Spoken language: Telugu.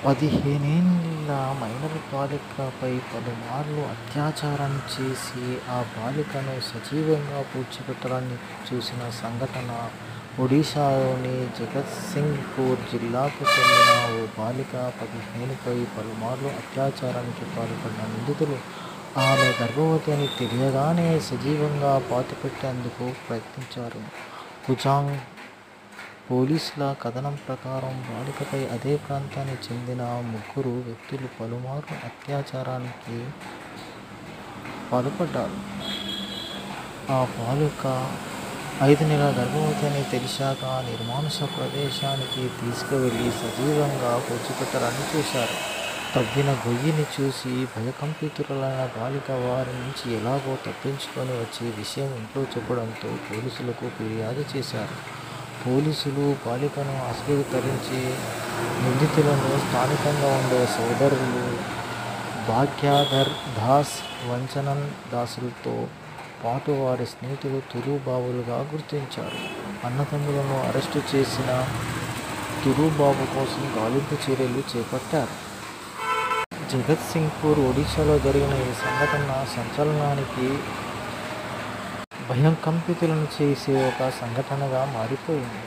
15 ఏళ్ల మైనర్ బాలికపై పలుమార్లు అత్యాచారం చేసి ఆ బాలికను సజీవంగా పూడ్చిపెట్టాలని చూసిన సంఘటన ఒడిశాలోని జగత్సింగ్పూర్ జిల్లాకు చెందిన ఓ బాలిక 15పై పలుమార్లు అత్యాచారానికి పాల్పడిన నిందితులు ఆమె గర్భవతి అని తెలియగానే సజీవంగా పాతిపెట్టేందుకు ప్రయత్నించారు. కుజాంగ్ పోలీసుల కథనం ప్రకారం బాలికపై అదే ప్రాంతానికి చెందిన ముగ్గురు వ్యక్తులు పలుమార్లు అత్యాచారానికి పాల్పడ్డారు. ఆ బాలిక 5 నెలల గర్భవతి అని తెలిసాక నిర్మానుష ప్రదేశానికి తీసుకువెళ్లి సజీవంగా పూడ్చిపెట్టాలని చూశారు. తవ్విన గొయ్యిని చూసి భయకంపితురాలైన బాలిక వారి నుంచి ఎలాగో తప్పించుకొని వచ్చి విషయం ఇంట్లో చెప్పడంతో పోలీసులకు ఫిర్యాదు చేశారు. పోలీసులు బాలికను ఆసుపత్రికి తరలించి నిందితులను స్థానికంగా ఉండే సోదరులు భాగ్యధర్ దాస్, వంచనన్ దాసులతో పాటు వారి స్నేహితులు తురుబాబులుగా గుర్తించారు. అన్నదమ్ములను అరెస్టు చేసిన తురుబాబు కోసం గాలింపు చర్యలు చేపట్టారు. జగత్సింగ్పూర్, ఒడిశాలో జరిగిన ఈ సంఘటన సంచలనానికి, భయకంపితులను చేసే ఒక సంఘటనగా మారిపోయింది.